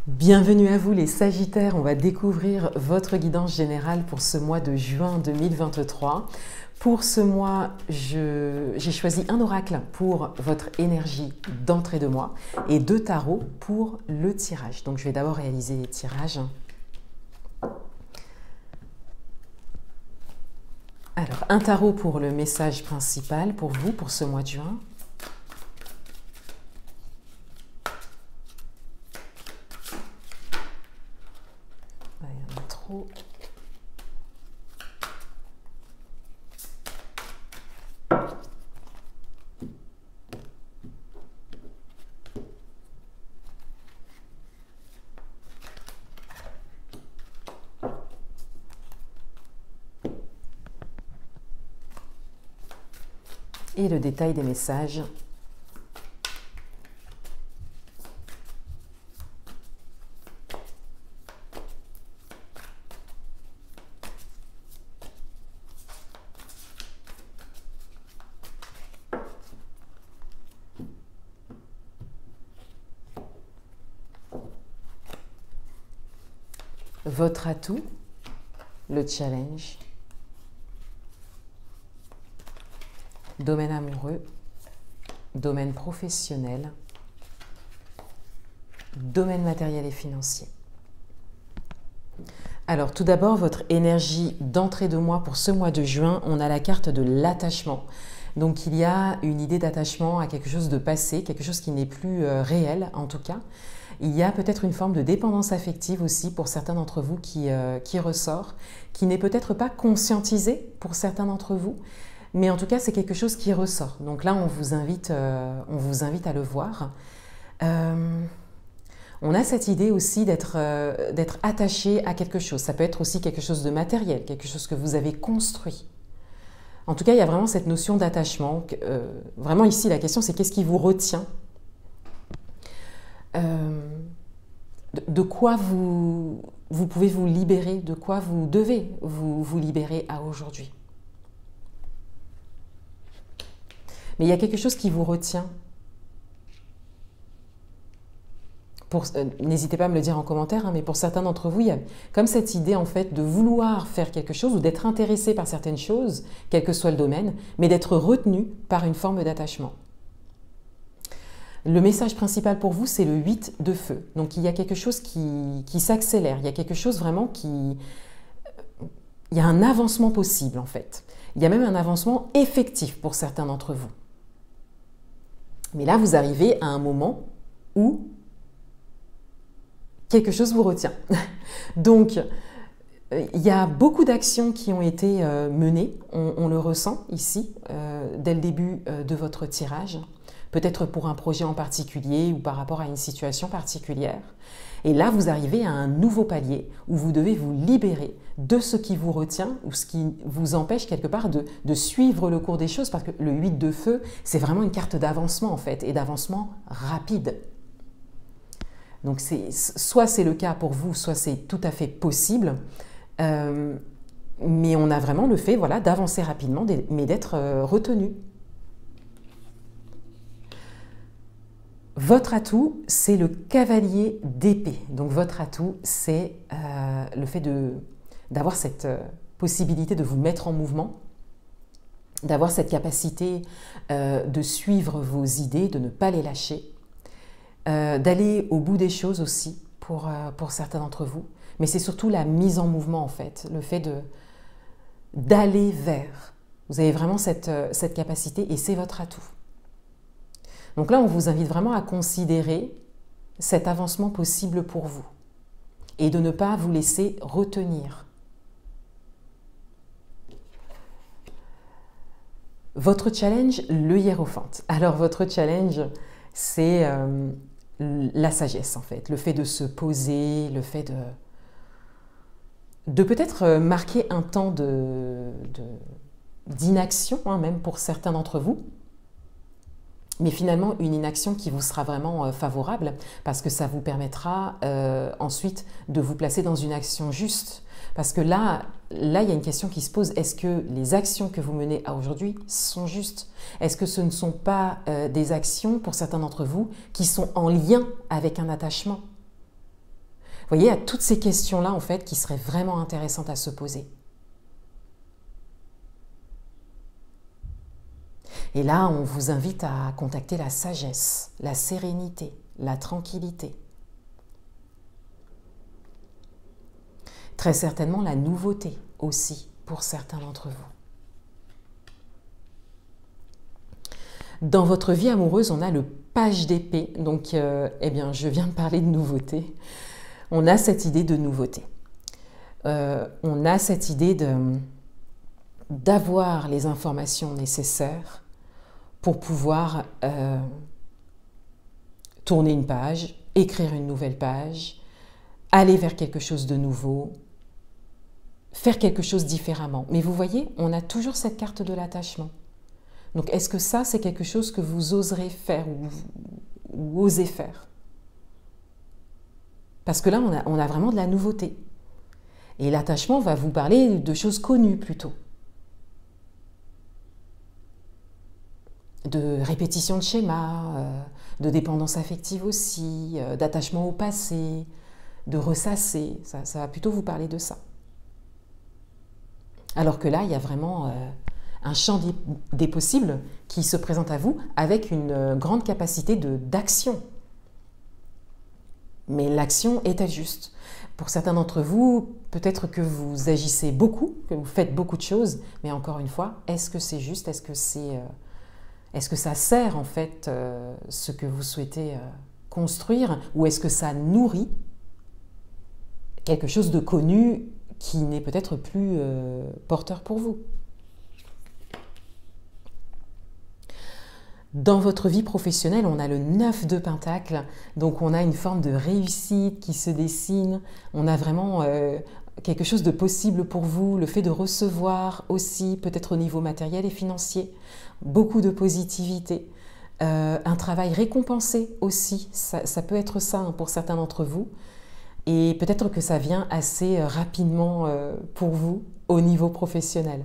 Bienvenue à vous les Sagittaires, on va découvrir votre guidance générale pour ce mois de juin 2023. Pour ce mois, j'ai choisi un oracle pour votre énergie d'entrée de mois et deux tarots pour le tirage. Donc je vais d'abord réaliser les tirages. Alors, un tarot pour le message principal pour vous, pour ce mois de juin. Il y en a trop. Et le détail des messages. Votre atout, le challenge. Domaine amoureux, domaine professionnel, domaine matériel et financier. Alors tout d'abord, votre énergie d'entrée de mois pour ce mois de juin, on a la carte de l'attachement. Donc il y a une idée d'attachement à quelque chose de passé, quelque chose qui n'est plus réel en tout cas. Il y a peut-être une forme de dépendance affective aussi pour certains d'entre vous qui ressort, qui n'est peut-être pas conscientisé pour certains d'entre vous. Mais en tout cas, c'est quelque chose qui ressort. Donc là, on vous invite à le voir. On a cette idée aussi d'être attaché à quelque chose. Ça peut être aussi quelque chose de matériel, quelque chose que vous avez construit. En tout cas, il y a vraiment cette notion d'attachement. Vraiment ici, la question, c'est qu'est-ce qui vous retient ? De quoi vous pouvez vous libérer ? De quoi vous devez vous libérer à aujourd'hui ? Mais il y a quelque chose qui vous retient. N'hésitez pas à me le dire en commentaire, hein, mais pour certains d'entre vous, il y a comme cette idée en fait de vouloir faire quelque chose ou d'être intéressé par certaines choses, quel que soit le domaine, mais d'être retenu par une forme d'attachement. Le message principal pour vous, c'est le 8 de feu. Donc il y a quelque chose qui s'accélère, il y a quelque chose vraiment il y a un avancement possible en fait. Il y a même un avancement effectif pour certains d'entre vous. Mais là, vous arrivez à un moment où quelque chose vous retient. Donc, il y a beaucoup d'actions qui ont été menées, on le ressent ici, dès le début de votre tirage, peut-être pour un projet en particulier ou par rapport à une situation particulière. Et là, vous arrivez à un nouveau palier où vous devez vous libérer de ce qui vous retient ou ce qui vous empêche quelque part de suivre le cours des choses, parce que le 8 de feu, c'est vraiment une carte d'avancement en fait, et d'avancement rapide. Donc soit c'est le cas pour vous, soit c'est tout à fait possible, mais on a vraiment le fait voilà, d'avancer rapidement, mais d'être retenu. Votre atout, c'est le cavalier d'épée. Donc votre atout, c'est le fait d'avoir cette possibilité de vous mettre en mouvement, d'avoir cette capacité de suivre vos idées, de ne pas les lâcher, d'aller au bout des choses aussi pour certains d'entre vous. Mais c'est surtout la mise en mouvement en fait, le fait d'aller vers. Vous avez vraiment cette capacité et c'est votre atout. Donc là, on vous invite vraiment à considérer cet avancement possible pour vous et de ne pas vous laisser retenir. Votre challenge, le hiérophante. Alors votre challenge, c'est la sagesse en fait, le fait de se poser, le fait de peut-être marquer un temps d'inaction, hein, même pour certains d'entre vous. Mais finalement, une inaction qui vous sera vraiment favorable parce que ça vous permettra ensuite de vous placer dans une action juste. Parce que là, il y a une question qui se pose. Est-ce que les actions que vous menez à aujourd'hui sont justes? Est-ce que ce ne sont pas des actions, pour certains d'entre vous, qui sont en lien avec un attachement? voyez, à toutes ces questions-là, en fait, qui seraient vraiment intéressantes à se poser. Et là, on vous invite à contacter la sagesse, la sérénité, la tranquillité. Très certainement la nouveauté aussi pour certains d'entre vous. Dans votre vie amoureuse, on a le page d'épée. Donc, eh bien, je viens de parler de nouveauté. On a cette idée de nouveauté. On a cette idée d'avoir les informations nécessaires pour pouvoir tourner une page, écrire une nouvelle page, aller vers quelque chose de nouveau, faire quelque chose différemment. Mais vous voyez, on a toujours cette carte de l'attachement. Donc, est-ce que ça, c'est quelque chose que vous oserez faire ou osez faire? Parce que là, on a vraiment de la nouveauté. Et l'attachement va vous parler de choses connues plutôt. De répétition de schémas, de dépendance affective aussi, d'attachement au passé, de ressasser. Ça va plutôt vous parler de ça. Alors que là, il y a vraiment un champ des possibles qui se présente à vous avec une grande capacité d'action. Mais l'action est-elle juste? Pour certains d'entre vous, peut-être que vous agissez beaucoup, que vous faites beaucoup de choses, mais encore une fois, est-ce que c'est juste? Est-ce que ça sert en fait ce que vous souhaitez construire? Ou est-ce que ça nourrit quelque chose de connu qui n'est peut-être plus porteur pour vous? Dans votre vie professionnelle, on a le 9 de Pentacles, donc on a une forme de réussite qui se dessine, on a vraiment quelque chose de possible pour vous, le fait de recevoir aussi, peut-être au niveau matériel et financier, beaucoup de positivité, un travail récompensé aussi, ça peut être ça hein, pour certains d'entre vous, et peut-être que ça vient assez rapidement pour vous au niveau professionnel.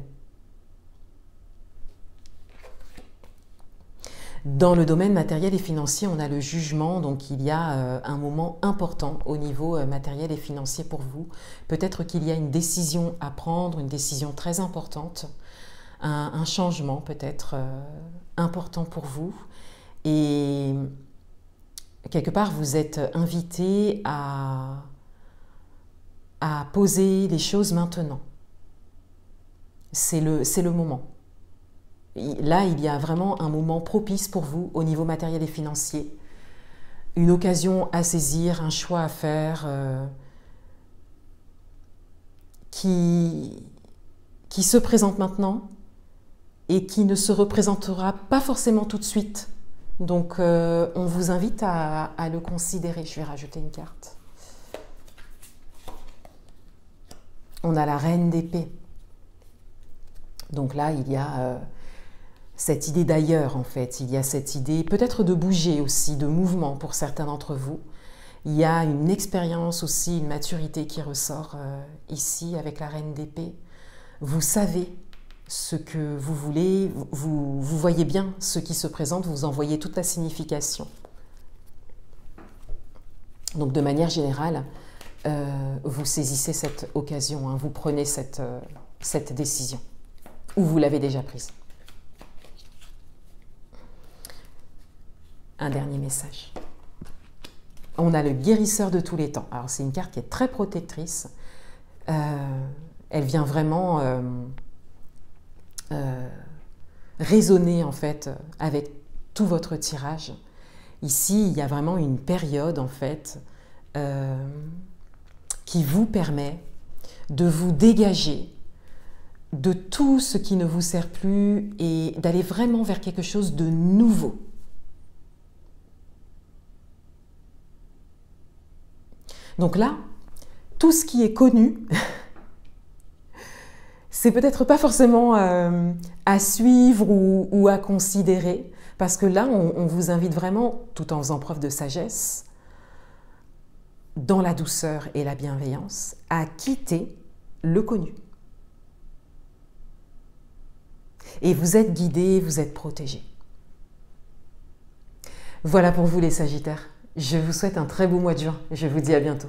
Dans le domaine matériel et financier, on a le jugement, donc il y a un moment important au niveau matériel et financier pour vous. Peut-être qu'il y a une décision à prendre, une décision très importante, un changement peut-être important pour vous. Et quelque part, vous êtes invité à poser les choses maintenant. C'est le moment. Là, il y a vraiment un moment propice pour vous au niveau matériel et financier. Une occasion à saisir, un choix à faire qui se présente maintenant et qui ne se représentera pas forcément tout de suite. Donc, on vous invite à le considérer. Je vais rajouter une carte. On a la reine d'épée. Donc là, il y a cette idée d'ailleurs, en fait. Il y a cette idée peut-être de bouger aussi, de mouvement pour certains d'entre vous. Il y a une expérience aussi, une maturité qui ressort ici avec la reine d'épée. Vous savez ce que vous voulez, vous voyez bien ce qui se présente, vous en voyez toute la signification. Donc de manière générale, vous saisissez cette occasion, hein, vous prenez cette décision, ou vous l'avez déjà prise. Un dernier message. On a le guérisseur de tous les temps. Alors c'est une carte qui est très protectrice. Elle vient vraiment résonner en fait avec tout votre tirage. Ici, il y a vraiment une période en fait qui vous permet de vous dégager de tout ce qui ne vous sert plus et d'aller vraiment vers quelque chose de nouveau. Donc là, tout ce qui est connu, c'est peut-être pas forcément à suivre ou à considérer, parce que là, on vous invite vraiment, tout en faisant preuve de sagesse, dans la douceur et la bienveillance, à quitter le connu. Et vous êtes guidés, vous êtes protégés. Voilà pour vous les Sagittaires. Je vous souhaite un très beau mois de juin. Je vous dis à bientôt.